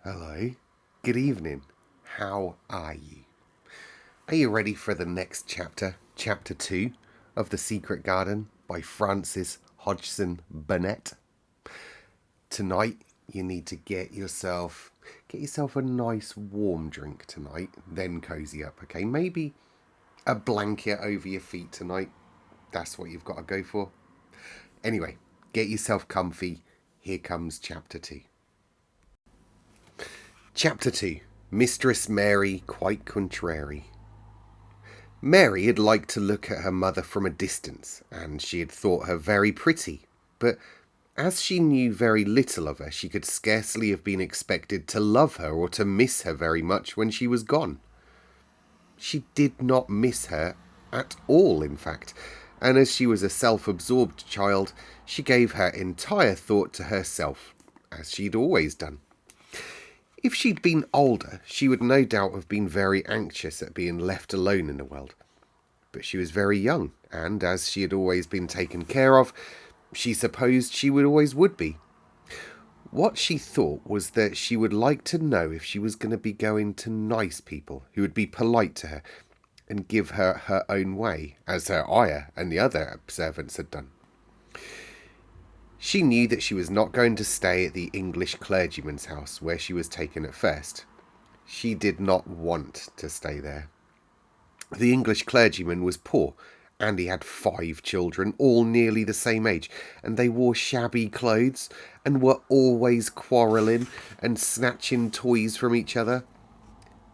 Hello, good evening. How are you? Are you ready for the next chapter, chapter 2 of The Secret Garden by Frances Hodgson Burnett? Tonight you need to get yourself a nice warm drink tonight, then cozy up, okay? Maybe a blanket over your feet tonight. That's what you've got to go for. Anyway, get yourself comfy. Here comes chapter 2. Chapter 2. Mistress Mary Quite Contrary. Mary had liked to look at her mother from a distance, and she had thought her very pretty, but as she knew very little of her, she could scarcely have been expected to love her or to miss her very much when she was gone. She did not miss her at all, in fact, and as she was a self-absorbed child, she gave her entire thought to herself, as she'd always done. If she'd been older, she would no doubt have been very anxious at being left alone in the world. But she was very young, and as she had always been taken care of, she supposed she would be. What she thought was that she would like to know if she was going to be going to nice people who would be polite to her and give her her own way, as her ayah and the other servants had done. She knew that she was not going to stay at the English clergyman's house where she was taken at first. She did not want to stay there. The English clergyman was poor, and he had 5 children, all nearly the same age, and they wore shabby clothes and were always quarrelling and snatching toys from each other.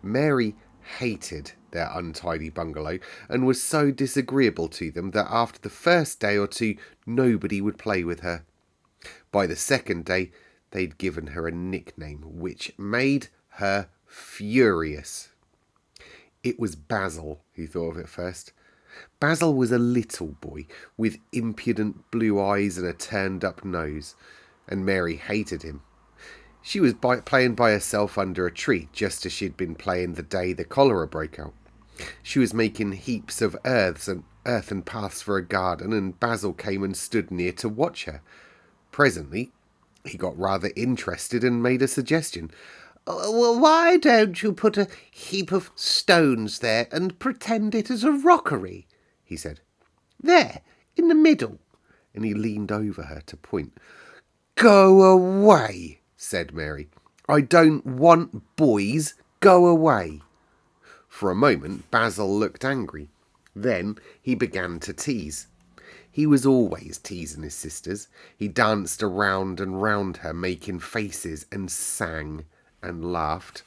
Mary hated their untidy bungalow and was so disagreeable to them that after the first day or two nobody would play with her. By the second day, they'd given her a nickname which made her furious. It was Basil who thought of it first. Basil was a little boy with impudent blue eyes and a turned-up nose, and Mary hated him. She was playing by herself under a tree, just as she'd been playing the day the cholera broke out. She was making heaps of earth and paths for a garden, and Basil came and stood near to watch her. Presently, he got rather interested and made a suggestion. "Well, why don't you put a heap of stones there and pretend it is a rockery?" he said. "There, in the middle." And he leaned over her to point. "Go away," said Mary. "I don't want boys. Go away." For a moment, Basil looked angry. Then he began to tease. He was always teasing his sisters. He danced around and round her, making faces, and sang and laughed.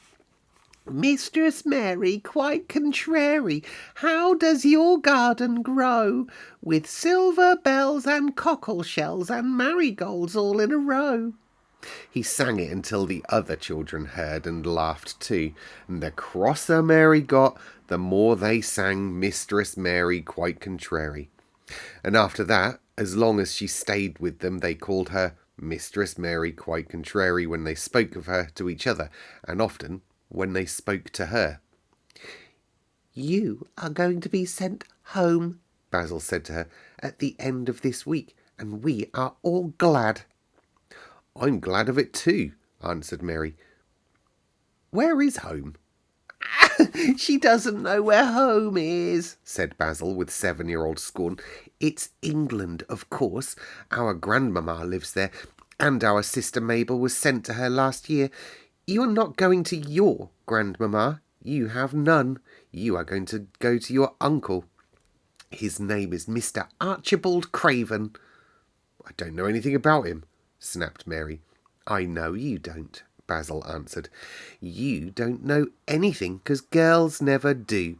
"Mistress Mary, quite contrary, how does your garden grow, with silver bells and cockle shells and marigolds all in a row?" He sang it until the other children heard and laughed too, and the crosser Mary got, the more they sang Mistress Mary Quite Contrary. And after that, as long as she stayed with them, they called her Mistress Mary Quite Contrary when they spoke of her to each other, and often when they spoke to her. "You are going to be sent home," Basil said to her, "at the end of this week, and we are all glad." "I'm glad of it too," answered Mary. "Where is home?" "She doesn't know where home is," said Basil with 7-year-old scorn. "It's England, of course. Our grandmamma lives there, and our sister Mabel was sent to her last year. You are not going to your grandmamma. You have none. You are going to go to your uncle. His name is Mr. Archibald Craven." "I don't know anything about him," snapped Mary. "I know you don't," Basil answered. "You don't know anything, because girls never do.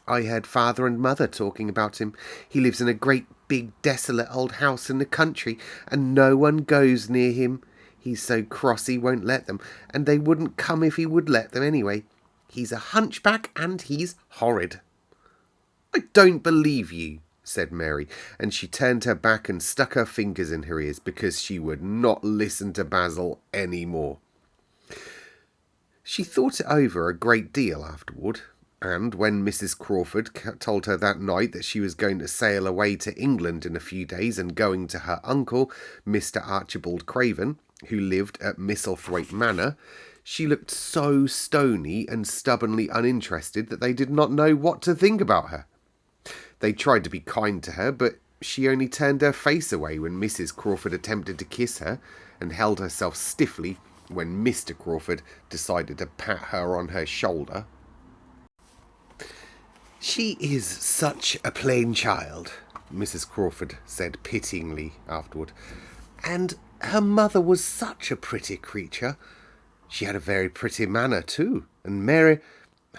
I heard father and mother talking about him. He lives in a great big desolate old house in the country, and no one goes near him. He's so cross he won't let them, and they wouldn't come if he would let them anyway. He's a hunchback, and he's horrid." "I don't believe you," said Mary, and she turned her back and stuck her fingers in her ears because she would not listen to Basil any more. She thought it over a great deal afterward, and when Mrs. Crawford told her that night that she was going to sail away to England in a few days and going to her uncle, Mr. Archibald Craven, who lived at Misselthwaite Manor, She looked so stony and stubbornly uninterested that they did not know what to think about her. They tried to be kind to her, but she only turned her face away when Mrs. Crawford attempted to kiss her, and held herself stiffly when Mr. Crawford decided to pat her on her shoulder. "She is such a plain child," Mrs. Crawford said pityingly afterward, "and her mother was such a pretty creature. She had a very pretty manner too, and Mary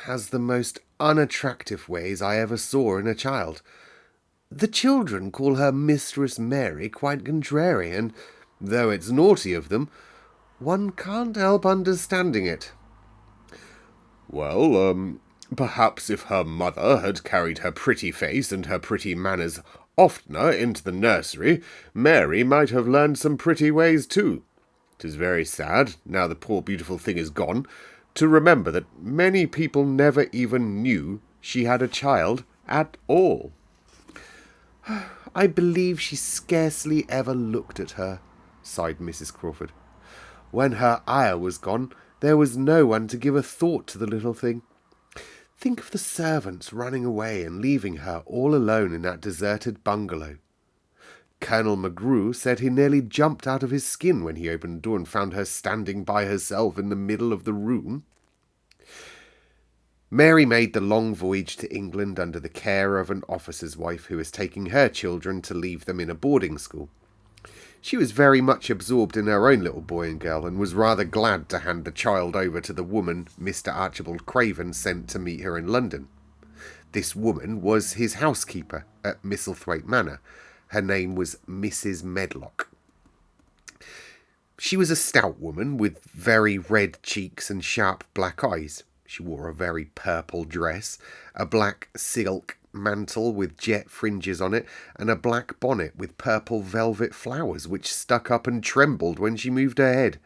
has the most unattractive ways I ever saw in a child. The children call her Mistress Mary quite contrary, and though it's naughty of them, one can't help understanding it." "Well, perhaps if her mother had carried her pretty face and her pretty manners oftener into the nursery, Mary might have learned some pretty ways too. 'Tis very sad, now the poor beautiful thing is gone, to remember that many people never even knew she had a child at all." "I believe she scarcely ever looked at her," sighed Mrs. Crawford. "When her ayah was gone, there was no one to give a thought to the little thing. Think of the servants running away and leaving her all alone in that deserted bungalow. Colonel McGrew said he nearly jumped out of his skin when he opened the door and found her standing by herself in the middle of the room." Mary made the long voyage to England under the care of an officer's wife who was taking her children to leave them in a boarding school. She was very much absorbed in her own little boy and girl, and was rather glad to hand the child over to the woman Mr. Archibald Craven sent to meet her in London. This woman was his housekeeper at Misselthwaite Manor. Her name was Mrs. Medlock. She was a stout woman with very red cheeks and sharp black eyes. She wore a very purple dress, a black silk mantle with jet fringes on it, and a black bonnet with purple velvet flowers which stuck up and trembled when she moved her head.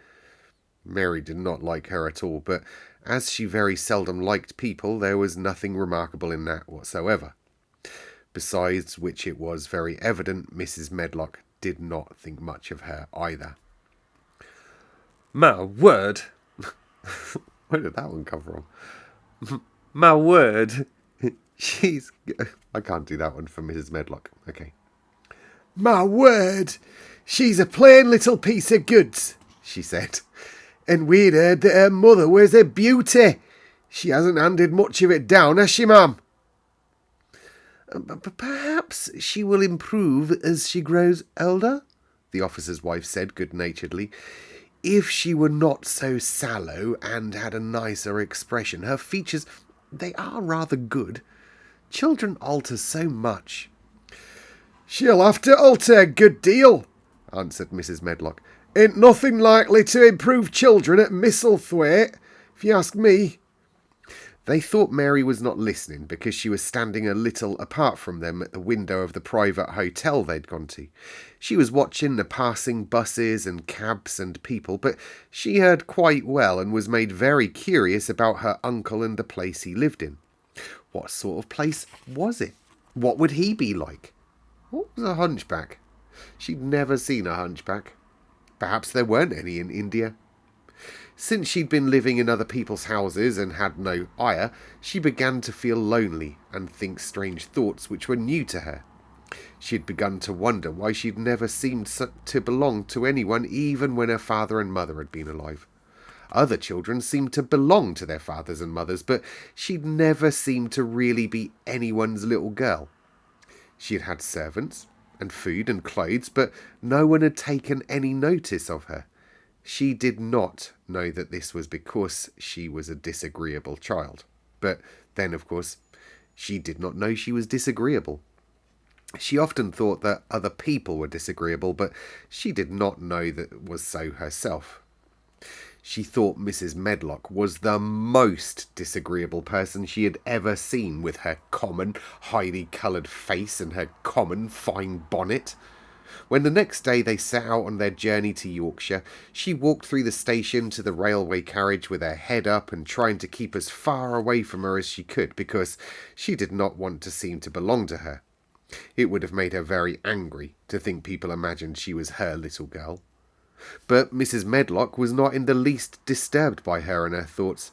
Mary did not like her at all, but as she very seldom liked people, there was nothing remarkable in that whatsoever. Besides which, it was very evident Mrs. Medlock did not think much of her either. "My word!" Where did that one come from? "My word! She's..." I can't do that one for Mrs. Medlock. Okay. "My word! She's a plain little piece of goods," she said. "And we'd heard that her mother was a beauty. She hasn't handed much of it down, has she, ma'am?" "Perhaps she will improve as she grows older," the officer's wife said good-naturedly. "If she were not so sallow and had a nicer expression. Her features, they are rather good. Children alter so much." "She'll have to alter a good deal," answered Mrs. Medlock. "Ain't nothing likely to improve children at Misselthwaite, if you ask me." They thought Mary was not listening because she was standing a little apart from them at the window of the private hotel they'd gone to. She was watching the passing buses and cabs and people, but she heard quite well and was made very curious about her uncle and the place he lived in. What sort of place was it? What would he be like? What was a hunchback? She'd never seen a hunchback. Perhaps there weren't any in India. Since she'd been living in other people's houses and had no ayah, she began to feel lonely and think strange thoughts which were new to her. She had begun to wonder why she'd never seemed to belong to anyone, even when her father and mother had been alive. Other children seemed to belong to their fathers and mothers, but she'd never seemed to really be anyone's little girl. She had had servants and food and clothes, but no one had taken any notice of her. She did not know that this was because she was a disagreeable child. But then, of course, she did not know she was disagreeable. She often thought that other people were disagreeable, but she did not know that it was so herself. She thought Mrs. Medlock was the most disagreeable person she had ever seen, with her common, highly coloured face and her common, fine bonnet. When the next day they set out on their journey to Yorkshire, she walked through the station to the railway carriage with her head up and trying to keep as far away from her as she could, because she did not want to seem to belong to her. It would have made her very angry to think people imagined she was her little girl. But Mrs. Medlock was not in the least disturbed by her and her thoughts.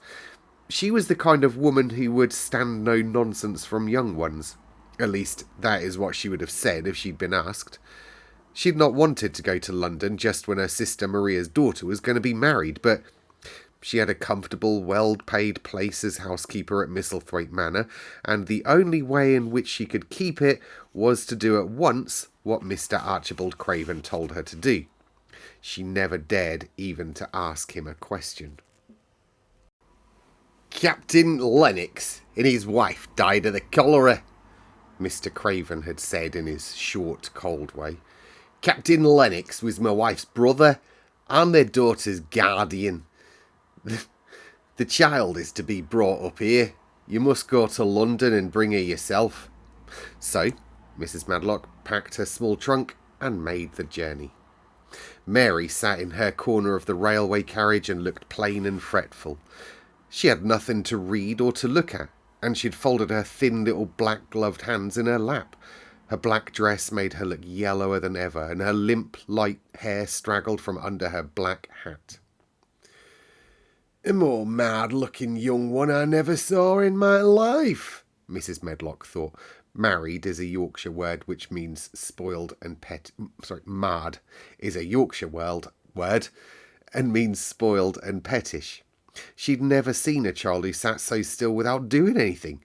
She was the kind of woman who would stand no nonsense from young ones. At least, that is what she would have said if she'd been asked. She'd not wanted to go to London just when her sister Maria's daughter was going to be married, but she had a comfortable, well-paid place as housekeeper at Misselthwaite Manor, and the only way in which she could keep it was to do at once what Mr. Archibald Craven told her to do. She never dared even to ask him a question. "Captain Lennox and his wife died of the cholera," Mr. Craven had said in his short, cold way. "Captain Lennox was my wife's brother and their daughter's guardian. The child is to be brought up here. You must go to London and bring her yourself." So Mrs. Medlock packed her small trunk and made the journey. Mary sat in her corner of the railway carriage and looked plain and fretful. She had nothing to read or to look at, and she'd folded her thin little black-gloved hands in her lap. Her black dress made her look yellower than ever, and her limp, light hair straggled from under her black hat. "A more mad-looking young one I never saw in my life," Mrs. Medlock thought. Married is a Yorkshire word which means spoiled and mad is a Yorkshire word and means spoiled and pettish. She'd never seen a child who sat so still without doing anything.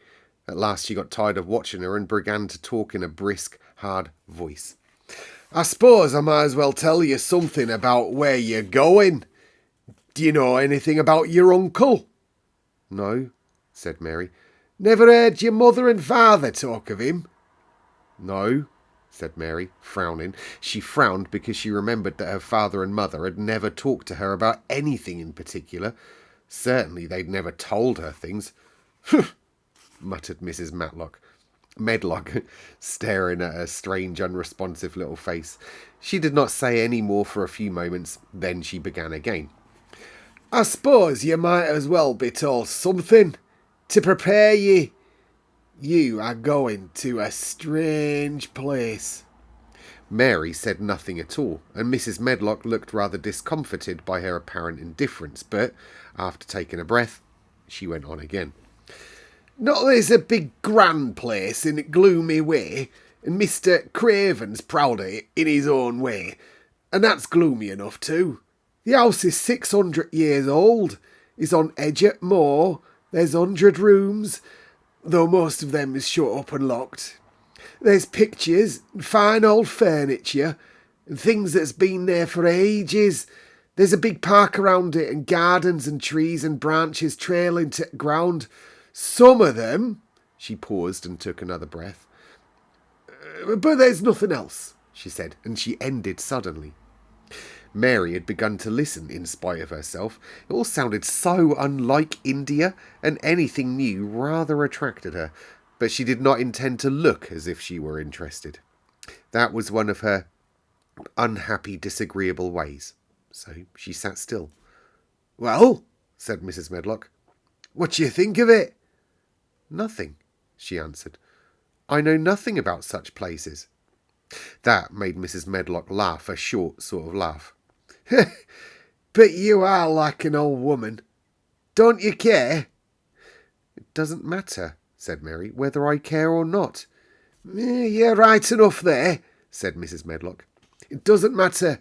At last she got tired of watching her and began to talk in a brisk, hard voice. "I suppose I might as well tell you something about where you're going. Do you know anything about your uncle?" "No," said Mary. "Never heard your mother and father talk of him?" "No," said Mary, frowning. She frowned because she remembered that her father and mother had never talked to her about anything in particular. Certainly they'd never told her things. "Humph," muttered Mrs. Medlock, staring at her strange, unresponsive little face. She did not say any more for a few moments, then she began again. "I suppose you might as well be told something to prepare you. You are going to a strange place." Mary said nothing at all, and Mrs. Medlock looked rather discomfited by her apparent indifference, but, after taking a breath, she went on again. "Not that it's a big grand place in a gloomy way, and Mr. Craven's proud of it in his own way, and that's gloomy enough too. The house is 600 years old, it's on Edgett Moor, there's 100 rooms, though most of them is shut up and locked. There's pictures and fine old furniture and things that's been there for ages. There's a big park around it and gardens and trees and branches trailing to the ground. Some of them," she paused and took another breath, "but there's nothing else," she said, and she ended suddenly. Mary had begun to listen in spite of herself. It all sounded so unlike India, and anything new rather attracted her, but she did not intend to look as if she were interested. That was one of her unhappy, disagreeable ways. So she sat still. "Well," said Mrs. Medlock, "what do you think of it?" "Nothing," she answered. "I know nothing about such places." That made Mrs. Medlock laugh, a short sort of laugh. "But you are like an old woman. Don't you care?" "It doesn't matter," said Mary, "whether I care or not." "You're right enough there," said Mrs. Medlock. "It doesn't matter.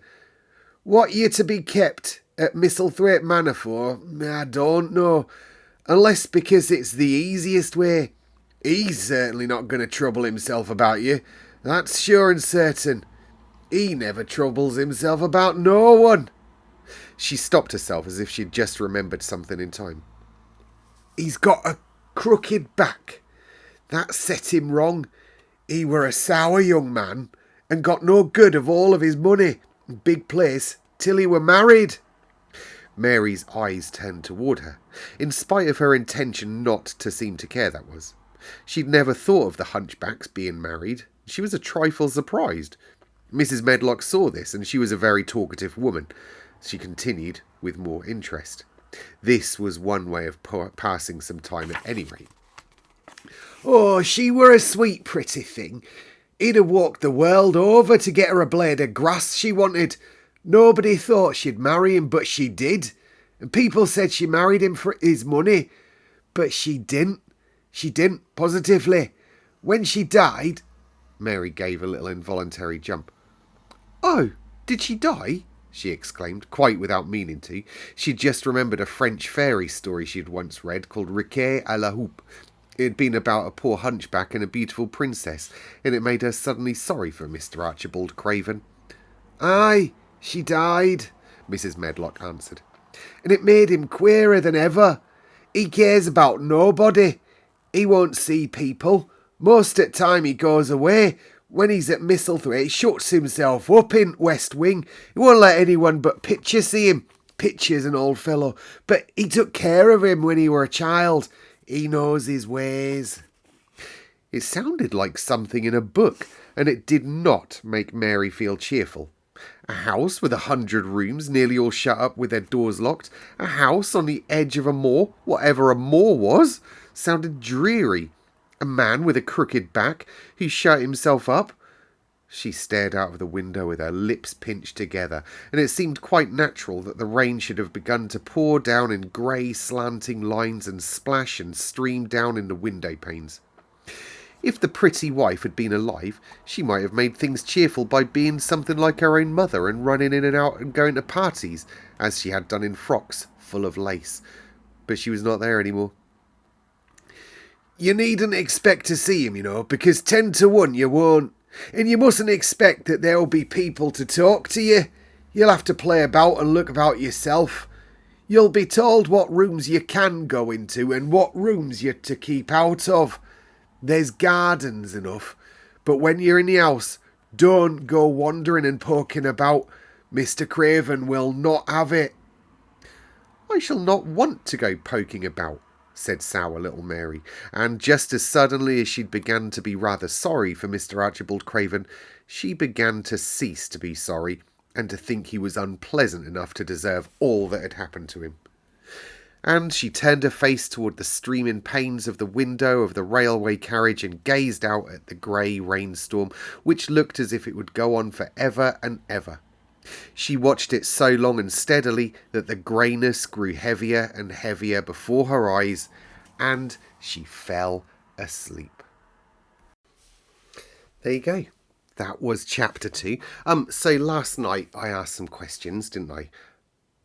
What you're to be kept at Misselthwaite Manor for, I don't know, unless because it's the easiest way. He's certainly not going to trouble himself about you, that's sure and certain. He never troubles himself about no one." She stopped herself as if she'd just remembered something in time. "He's got a crooked back. That set him wrong. He were a sour young man, and got no good of all of his money and big place till he were married." Mary's eyes turned toward her, in spite of her intention not to seem to care, that was. She'd never thought of the hunchbacks being married. She was a trifle surprised. Mrs. Medlock saw this, and she was a very talkative woman. She continued with more interest. This was one way of passing some time at any rate. "Oh, she were a sweet pretty thing. He'd have walked the world over to get her a blade of grass she wanted. Nobody thought she'd marry him, but she did. And people said she married him for his money, but she didn't. She didn't, positively. When she died..." Mary gave a little involuntary jump. "Oh, did she die?" she exclaimed, quite without meaning to. She'd just remembered a French fairy story she'd once read called Riquet à la Houppe. It had been about a poor hunchback and a beautiful princess, and it made her suddenly sorry for Mr. Archibald Craven. "Aye, she died," Mrs. Medlock answered. "And it made him queerer than ever. He cares about nobody. He won't see people. Most at time he goes away. When he's at Misselthwaite, he shuts himself up in West Wing. He won't let anyone but Pitcher see him. Pitcher's an old fellow, but he took care of him when he were a child. He knows his ways." It sounded like something in a book, and it did not make Mary feel cheerful. A house with 100 rooms, nearly all shut up with their doors locked, a house on the edge of a moor, whatever a moor was, sounded dreary. A man with a crooked back who shut himself up. She stared out of the window with her lips pinched together, and it seemed quite natural that the rain should have begun to pour down in grey slanting lines and splash and stream down in the window panes. If the pretty wife had been alive, she might have made things cheerful by being something like her own mother and running in and out and going to parties, as she had done in frocks full of lace. But she was not there anymore. "You needn't expect to see him, because 10 to 1 you won't. And you mustn't expect that there'll be people to talk to you. You'll have to play about and look about yourself. You'll be told what rooms you can go into and what rooms you're to keep out of. There's gardens enough, but when you're in the house, don't go wandering and poking about. Mr. Craven will not have it." "I shall not want to go poking about," said sour little Mary, and just as suddenly as she'd begun to be rather sorry for Mr. Archibald Craven, she began to cease to be sorry and to think he was unpleasant enough to deserve all that had happened to him. And she turned her face toward the streaming panes of the window of the railway carriage and gazed out at the grey rainstorm, which looked as if it would go on for ever and ever. She watched it so long and steadily that the greyness grew heavier and heavier before her eyes, and she fell asleep. There you go. That was chapter 2. So last night I asked some questions, didn't I?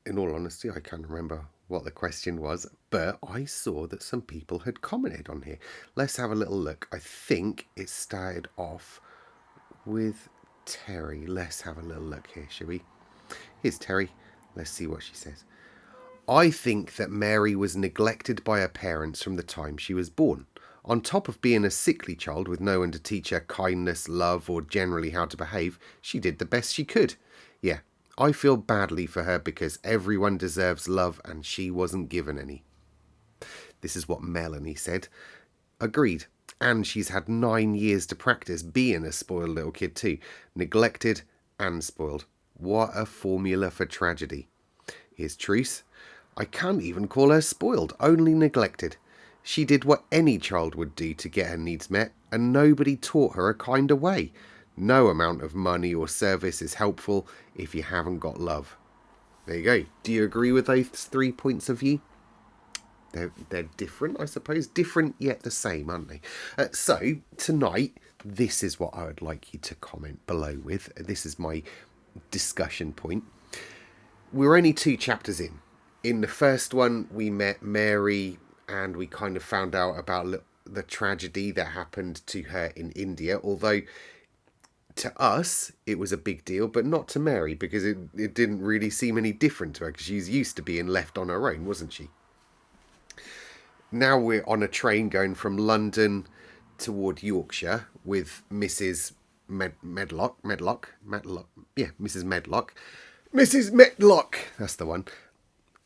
In all honesty, I can't remember what the question was, but I saw that some people had commented on here. Let's have a little look. I think it started off with Terry. Let's have a little look here, shall we? Here's Terry. Let's see what she says. "I think that Mary was neglected by her parents from the time she was born. On top of being a sickly child with no one to teach her kindness, love, or generally how to behave, she did the best she could. Yeah, I feel badly for her because everyone deserves love and she wasn't given any." This is what Melanie said. Agreed. And she's had 9 years to practice being a spoiled little kid too. Neglected and spoiled. What a formula for tragedy. Here's Truce. "I can't even call her spoiled, only neglected. She did what any child would do to get her needs met, and nobody taught her a kinder way. No amount of money or service is helpful if you haven't got love." There you go. Do you agree with those 3 points of view? They're different, I suppose. Different yet the same, aren't they? So, tonight, this is what I would like you to comment below with. This is my discussion point. We're only 2 chapters in. In the first one, we met Mary and we kind of found out about the tragedy that happened to her in India, although to us it was a big deal, but not to Mary, because it didn't really seem any different to her, because she's used to being left on her own, wasn't she? Now we're on a train going from London toward Yorkshire with Mrs. Medlock. Yeah, Mrs. Medlock. Mrs. Medlock, that's the one.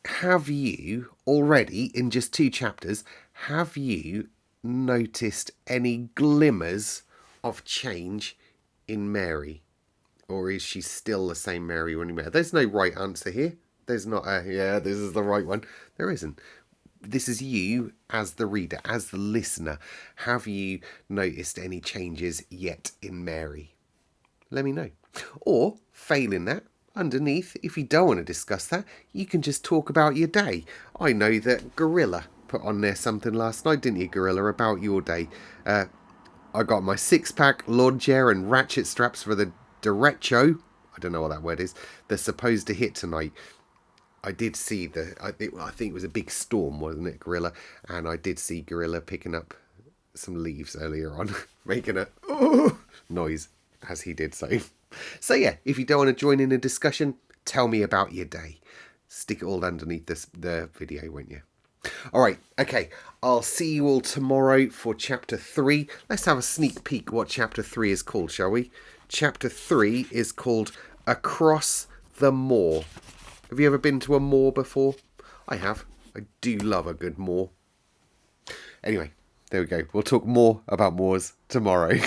Have you already, in just 2 chapters, have you noticed any glimmers of change in Mary? Or is she still the same Mary when you met her? There's no right answer here. There's not this is the right one. There isn't. This is you as the reader, as the listener. Have you noticed any changes yet in Mary? Let me know. Or, failing that, underneath, if you don't want to discuss that, you can just talk about your day. I know that Gorilla put on there something last night, didn't you, Gorilla, about your day? I got my 6-pack, lawn chair and ratchet straps for the derecho. I don't know what that word is. They're supposed to hit tonight. I did see I think it was a big storm, wasn't it, Gorilla? And I did see Gorilla picking up some leaves earlier on, making a noise as he did so. So yeah, if you don't want to join in a discussion, tell me about your day. Stick it all underneath the video, won't you? All right, okay. I'll see you all tomorrow for Chapter 3. Let's have a sneak peek what Chapter 3 is called, shall we? Chapter 3 is called Across the Moor. Have you ever been to a moor before? I have. I do love a good moor. Anyway, there we go. We'll talk more about moors tomorrow.